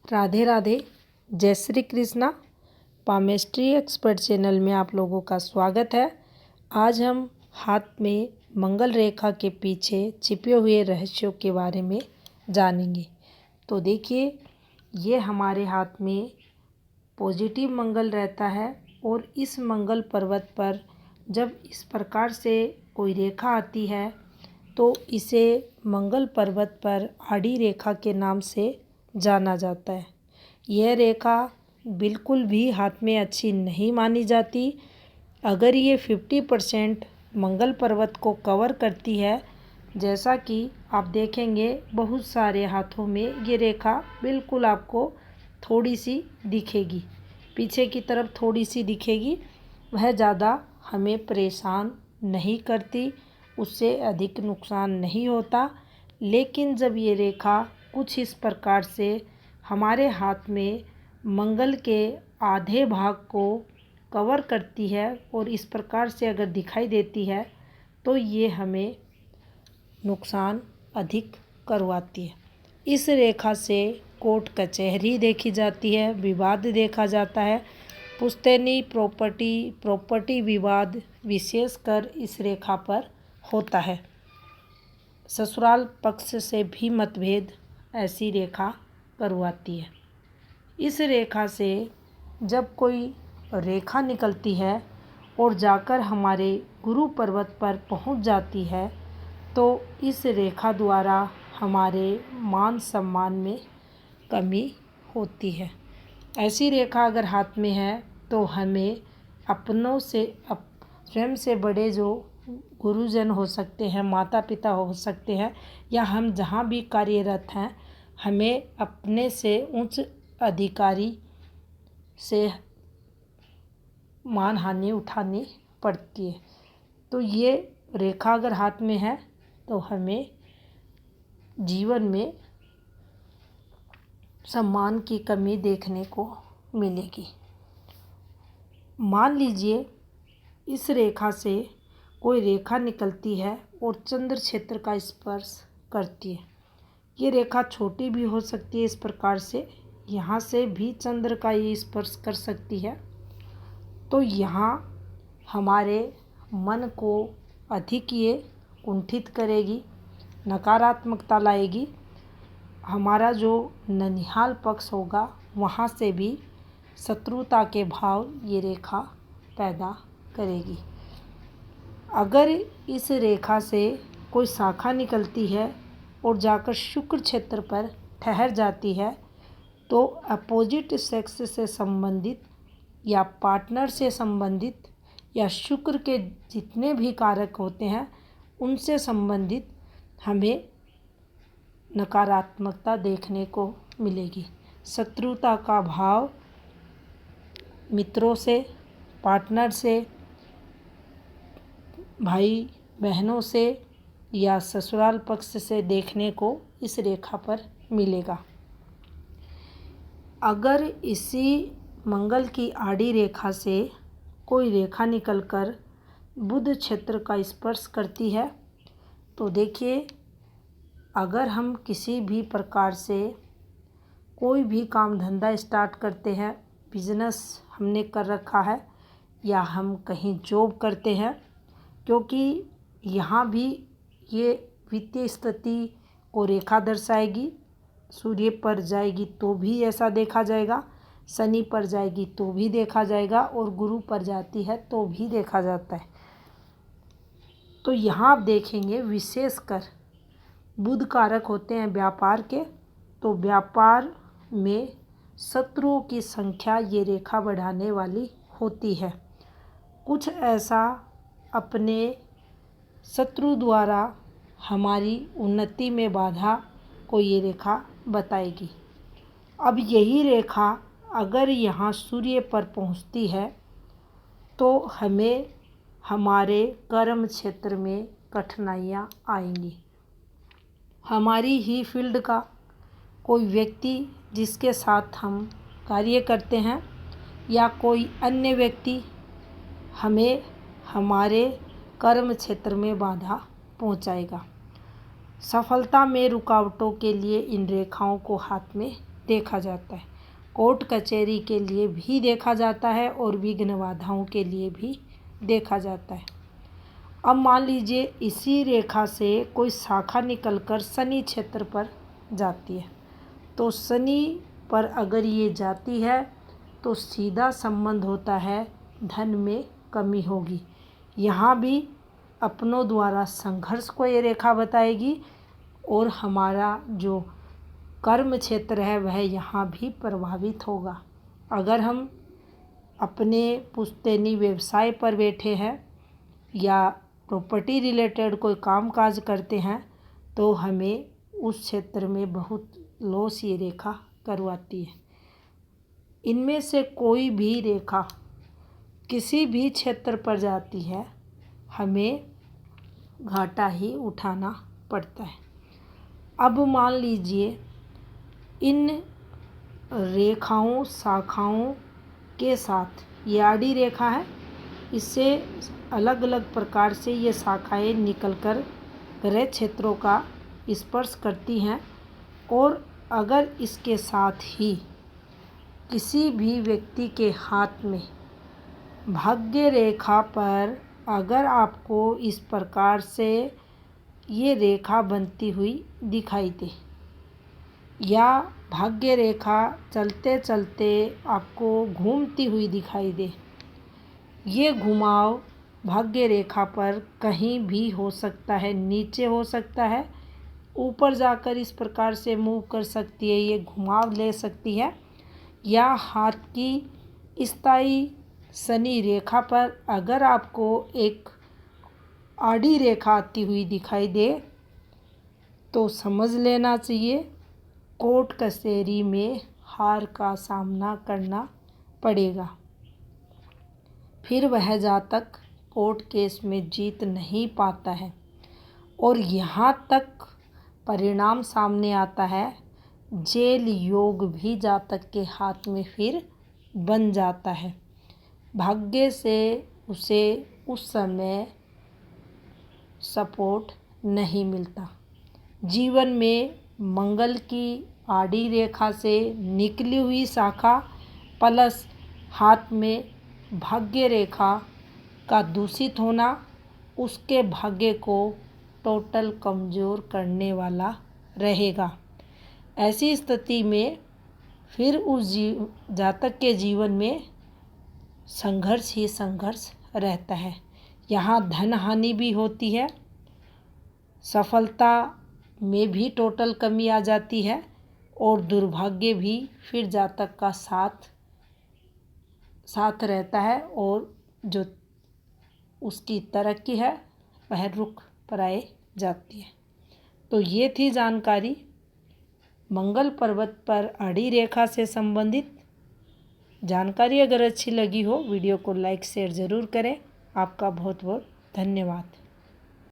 राधे राधे। जय Shri Krishna. Palmistry expert channel में आप लोगों का स्वागत है। आज हम हाथ में मंगल रेखा के पीछे छिपे हुए रहस्यों के बारे में जानेंगे। तो देखिए, ये हमारे हाथ में पॉजिटिव मंगल रहता है और इस मंगल पर्वत पर जब इस प्रकार से कोई रेखा आती है तो इसे मंगल पर्वत पर आड़ी रेखा के नाम से जाना जाता है। यह रेखा बिल्कुल भी हाथ में अच्छी नहीं मानी जाती। अगर ये 50% मंगल पर्वत को कवर करती है, जैसा कि आप देखेंगे बहुत सारे हाथों में ये रेखा बिल्कुल आपको थोड़ी सी दिखेगी, पीछे की तरफ थोड़ी सी दिखेगी। वह ज़्यादा हमें परेशान नहीं करती, उससे अधिक नुकसान नहीं होता। लेकिन जब ये रेखा कुछ इस प्रकार से हमारे हाथ में मंगल के आधे भाग को कवर करती है और इस प्रकार से अगर दिखाई देती है तो ये हमें नुकसान अधिक करवाती है। इस रेखा से कोर्ट कचहरी देखी जाती है, विवाद देखा जाता है। पुश्तैनी प्रॉपर्टी विवाद विशेषकर इस रेखा पर होता है। ससुराल पक्ष से भी मतभेद ऐसी रेखा करवाती है। इस रेखा से जब कोई रेखा निकलती है और जाकर हमारे गुरु पर्वत पर पहुंच जाती है तो इस रेखा द्वारा हमारे मान सम्मान में कमी होती है। ऐसी रेखा अगर हाथ में है तो हमें अपनों से स्वयं से बड़े जो गुरुजन हो सकते हैं, माता पिता हो सकते हैं, या हम जहाँ भी कार्यरत हैं, हमें अपने से उच्च अधिकारी से मानहानि उठानी पड़ती है। तो ये रेखा अगर हाथ में है तो हमें जीवन में सम्मान की कमी देखने को मिलेगी। मान लीजिए इस रेखा से कोई रेखा निकलती है और चंद्र क्षेत्र का स्पर्श करती है। ये रेखा छोटी भी हो सकती है, इस प्रकार से यहाँ से भी चंद्र का ये स्पर्श कर सकती है। तो यहाँ हमारे मन को अधिक ये कुंठित करेगी, नकारात्मकता लाएगी। हमारा जो ननिहाल पक्ष होगा वहाँ से भी शत्रुता के भाव ये रेखा पैदा करेगी। अगर इस रेखा से कोई शाखा निकलती है और जाकर शुक्र क्षेत्र पर ठहर जाती है तो अपोजिट सेक्स से संबंधित या पार्टनर से संबंधित या शुक्र के जितने भी कारक होते हैं उनसे संबंधित हमें नकारात्मकता देखने को मिलेगी। शत्रुता का भाव मित्रों से, पार्टनर से, भाई बहनों से या ससुराल पक्ष से देखने को इस रेखा पर मिलेगा। अगर इसी मंगल की आड़ी रेखा से कोई रेखा निकलकर बुध क्षेत्र का स्पर्श करती है तो देखिए, अगर हम किसी भी प्रकार से कोई भी काम धंधा स्टार्ट करते हैं, बिजनेस हमने कर रखा है या हम कहीं जॉब करते हैं, क्योंकि यहाँ भी ये वित्तीय स्थिति को रेखा दर्शाएगी। सूर्य पर जाएगी तो भी ऐसा देखा जाएगा, शनि पर जाएगी तो भी देखा जाएगा और गुरु पर जाती है तो भी देखा जाता है। तो यहाँ आप देखेंगे विशेषकर बुध कारक होते हैं व्यापार के, तो व्यापार में शत्रुओं की संख्या ये रेखा बढ़ाने वाली होती है। कुछ ऐसा अपने शत्रु द्वारा हमारी उन्नति में बाधा को ये रेखा बताएगी। अब यही रेखा अगर यहाँ सूर्य पर पहुँचती है तो हमें हमारे कर्म क्षेत्र में कठिनाइयाँ आएंगी। हमारी ही फील्ड का कोई व्यक्ति जिसके साथ हम कार्य करते हैं या कोई अन्य व्यक्ति हमें हमारे कर्म क्षेत्र में बाधा पहुंचाएगा। सफलता में रुकावटों के लिए इन रेखाओं को हाथ में देखा जाता है, कोर्ट कचहरी के लिए भी देखा जाता है और विघ्न बाधाओं के लिए भी देखा जाता है। अब मान लीजिए इसी रेखा से कोई शाखा निकलकर शनि क्षेत्र पर जाती है, तो शनि पर अगर ये जाती है तो सीधा संबंध होता है धन में कमी होगी। यहाँ भी अपनों द्वारा संघर्ष को ये रेखा बताएगी और हमारा जो कर्म क्षेत्र है वह यहाँ भी प्रभावित होगा। अगर हम अपने पुश्तैनी व्यवसाय पर बैठे हैं या प्रॉपर्टी रिलेटेड कोई काम काज करते हैं तो हमें उस क्षेत्र में बहुत लॉस ये रेखा करवाती है। इनमें से कोई भी रेखा किसी भी क्षेत्र पर जाती है हमें घाटा ही उठाना पड़ता है। अब मान लीजिए इन रेखाओं शाखाओं के साथ ये आड़ी रेखा है, इससे अलग अलग प्रकार से ये शाखाएं निकलकर ग्रह क्षेत्रों का स्पर्श करती हैं और अगर इसके साथ ही किसी भी व्यक्ति के हाथ में भाग्य रेखा पर अगर आपको इस प्रकार से ये रेखा बनती हुई दिखाई दे या भाग्य रेखा चलते चलते आपको घूमती हुई दिखाई दे, ये घुमाव भाग्य रेखा पर कहीं भी हो सकता है, नीचे हो सकता है, ऊपर जाकर इस प्रकार से मूव कर सकती है, ये घुमाव ले सकती है, या हाथ की स्थायी शनि रेखा पर अगर आपको एक आड़ी रेखा आती हुई दिखाई दे तो समझ लेना चाहिए कोर्ट कचहरी में हार का सामना करना पड़ेगा। फिर वह जातक कोर्ट केस में जीत नहीं पाता है और यहाँ तक परिणाम सामने आता है जेल योग भी जातक के हाथ में फिर बन जाता है। भाग्य से उसे उस समय सपोर्ट नहीं मिलता। जीवन में मंगल की आड़ी रेखा से निकली हुई शाखा प्लस हाथ में भाग्य रेखा का दूषित होना उसके भाग्य को टोटल कमज़ोर करने वाला रहेगा। ऐसी स्थिति में फिर उस जातक के जीवन में संघर्ष ही संघर्ष रहता है। यहाँ धन हानि भी होती है, सफलता में भी टोटल कमी आ जाती है और दुर्भाग्य भी फिर जातक का साथ रहता है और जो उसकी तरक्की है वह रुक पराए जाती है। तो ये थी जानकारी मंगल पर्वत पर आड़ी रेखा से संबंधित। जानकारी अगर अच्छी लगी हो वीडियो को लाइक शेयर ज़रूर करें। आपका बहुत बहुत धन्यवाद।